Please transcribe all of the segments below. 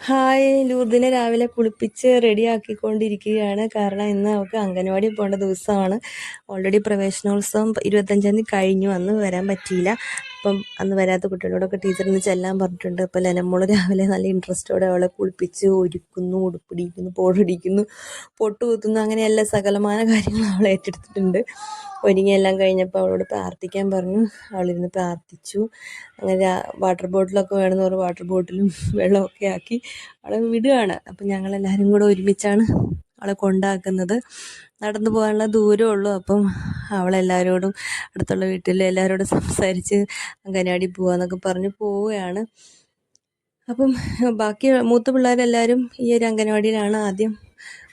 Hi, ലൂർദിനെ രാവിലെ കുളിപ്പിച്ച് റെഡിയാക്കിക്കൊണ്ടിരിക്കുകയാണ്. കാരണം ഇന്ന് അവൾക്ക് അംഗൻവാടി പോകേണ്ട ദിവസമാണ്. ഓൾറെഡി പ്രവേശനോത്സവം 25-ാം തീയതി കഴിഞ്ഞു. അന്ന് വരാൻ പറ്റിയില്ല. അപ്പം അന്ന് വരാത്ത കുട്ടികളോടൊക്കെ ടീച്ചറിന് ചെല്ലാൻ പറഞ്ഞിട്ടുണ്ട്. അപ്പോൾ ലെനമോള് രാവിലെ നല്ല ഇൻട്രസ്റ്റോടെ അവളെ കുളിപ്പിച്ച് ഒരുക്കുന്നു, ഉടുപ്പിടിക്കുന്നു, പൗഡറിടിക്കുന്നു, പൊട്ട് കുത്തുന്നു, അങ്ങനെ എല്ലാ സകലമാന കാര്യങ്ങളും അവൾ ഏറ്റെടുത്തിട്ടുണ്ട്. ഒരുങ്ങിയെല്ലാം കഴിഞ്ഞപ്പോൾ അവളോട് പ്രാർത്ഥിക്കാൻ പറഞ്ഞു. അവളിരുന്ന് പ്രാർത്ഥിച്ചു. അങ്ങനെ വാട്ടർ ബോട്ടിലൊക്കെ വേണമെന്ന് പറഞ്ഞ് വാട്ടർ ബോട്ടിലും വെള്ളമൊക്കെ ആക്കി അവളെ വിടുകയാണ്. അപ്പം ഞങ്ങളെല്ലാവരും കൂടെ ഒരുമിച്ചാണ് അവളെ കൊണ്ടാക്കുന്നത്. നടന്നു പോകാനുള്ള ദൂരമേ ഉള്ളൂ. അപ്പം അവളെല്ലാവരോടും അടുത്തുള്ള വീട്ടിൽ എല്ലാവരോടും സംസാരിച്ച് അങ്കനവാടി പോവാന്നൊക്കെ പറഞ്ഞ് പോവുകയാണ്. അപ്പം ബാക്കി മൂത്ത പിള്ളേരെല്ലാവരും ഈ ഒരു അംഗനവാടിയിലാണ് ആദ്യം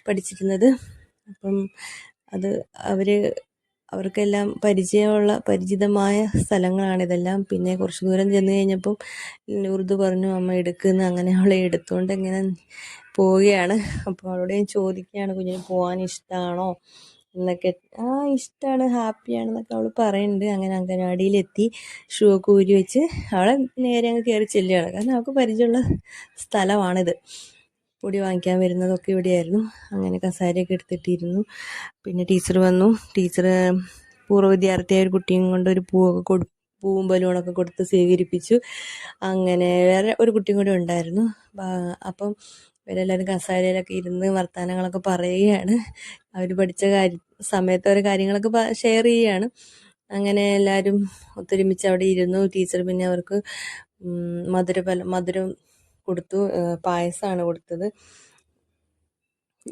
പഠിച്ചിരുന്നത്. അപ്പം അത് അവർക്കെല്ലാം പരിചിതമായ സ്ഥലങ്ങളാണിതെല്ലാം. പിന്നെ കുറച്ച് ദൂരം ചെന്ന് കഴിഞ്ഞപ്പം ഉറുദു പറഞ്ഞു, അമ്മ എടുക്കുന്നു. അങ്ങനെ അവളെ എടുത്തുകൊണ്ട് ഇങ്ങനെ പോവുകയാണ്. അപ്പോൾ അവളോട് ഞാൻ ചോദിക്കുകയാണ്, കുഞ്ഞിന് പോകാൻ ഇഷ്ടമാണോ എന്നൊക്കെ. ഇഷ്ടമാണ്, ഹാപ്പിയാണെന്നൊക്കെ അവൾ പറയുന്നുണ്ട്. അങ്ങനെ അംഗനവാടിയിലെത്തി ഷൂ ഒക്കെ ഊരി വെച്ച് അവളെ നേരെ അങ്ങ് കയറി ചെല്ലുകയാണ്. കാരണം അവൾക്ക് പരിചയമുള്ള സ്ഥലമാണിത്. പൊടി വാങ്ങിക്കാൻ വരുന്നതൊക്കെ ഇവിടെയായിരുന്നു. അങ്ങനെ കസാരയൊക്കെ എടുത്തിട്ടിരുന്നു. പിന്നെ ടീച്ചർ വന്നു. ടീച്ചർ പൂർവ്വ വിദ്യാർത്ഥിയായ ഒരു കുട്ടിയും കൊണ്ട് ഒരു പൂവും ബലൂണൊക്കെ കൊടുത്ത് സ്വീകരിപ്പിച്ചു. അങ്ങനെ വേറെ ഒരു കുട്ടിയും കൂടെ ഉണ്ടായിരുന്നു. അപ്പം ഇവരെല്ലാവരും കസാരയിലൊക്കെ ഇരുന്ന് വർത്തമാനങ്ങളൊക്കെ പറയുകയാണ്. അവർ പഠിച്ച സമയത്ത് ഓരോ കാര്യങ്ങളൊക്കെ ഷെയർ ചെയ്യുകയാണ്. അങ്ങനെ എല്ലാവരും ഒത്തൊരുമിച്ച് അവിടെ ഇരുന്നു. ടീച്ചർ പിന്നെ അവർക്ക് മധുരം കൊടുത്തു. പായസമാണ് കൊടുത്തത്.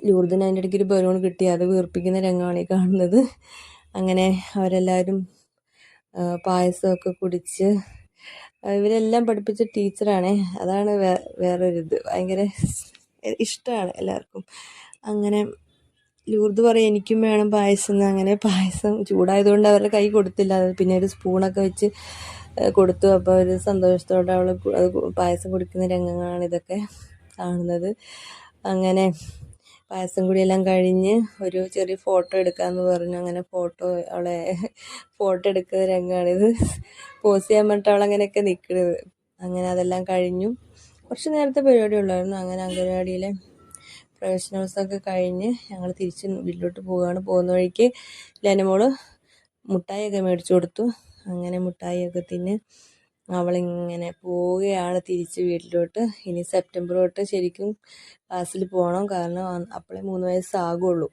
ലൂർദിന് അതിൻ്റെ ഇടയ്ക്ക് ഒരു ബലൂൺ കിട്ടി. അത് വീർപ്പിക്കുന്ന രംഗമാണ് ഈ കാണുന്നത്. അങ്ങനെ അവരെല്ലാവരും പായസമൊക്കെ കുടിച്ച് ഇവരെല്ലാം പഠിപ്പിച്ച ടീച്ചറാണേ. അതാണ് വേറൊരിത്. ഭയങ്കര ഇഷ്ടമാണ് എല്ലാവർക്കും. അങ്ങനെ ലൂർദ് പറയും എനിക്കും വേണം പായസം എന്ന്. അങ്ങനെ പായസം ചൂടായതുകൊണ്ട് അവരുടെ കൈ കൊടുത്തില്ല. അത് പിന്നെ ഒരു സ്പൂണൊക്കെ വെച്ച് കൊടുത്തു. അപ്പോൾ ഒരു സന്തോഷത്തോടെ അവൾ പായസം കുടിക്കുന്ന രംഗങ്ങളാണ് ഇതൊക്കെ കാണുന്നത്. അങ്ങനെ പായസം കൂടിയെല്ലാം കഴിഞ്ഞ് ഒരു ചെറിയ ഫോട്ടോ എടുക്കാമെന്ന് പറഞ്ഞു. അങ്ങനെ അവളെ ഫോട്ടോ എടുക്കുന്ന രംഗമാണിത്. പോസ് ചെയ്യാൻ പറഞ്ഞിട്ട് അവളങ്ങനെയൊക്കെ നിൽക്കുന്നത്. അങ്ങനെ അതെല്ലാം കഴിഞ്ഞു. കുറച്ച് നേരത്തെ പരിപാടി ഉള്ളായിരുന്നു. അങ്ങനെ അംഗനവാടിയിലെ പ്രവേശനോത്സവമൊക്കെ കഴിഞ്ഞ് ഞങ്ങൾ തിരിച്ച് വീട്ടിലോട്ട് പോവുകയാണ്. പോകുന്ന വഴിക്ക് ലെനമോള് മുട്ടായിയൊക്കെ മേടിച്ചു കൊടുത്തു. അങ്ങനെ മുട്ടായിയൊക്കെ തിന്ന് അവളിങ്ങനെ പോവുകയാണ് തിരിച്ച് വീട്ടിലോട്ട്. ഇനി സെപ്റ്റംബർ തൊട്ട് ശരിക്കും ക്ലാസ്സിൽ പോകണം. കാരണം അപ്പോഴേ 3 വയസ്സാകുള്ളൂ.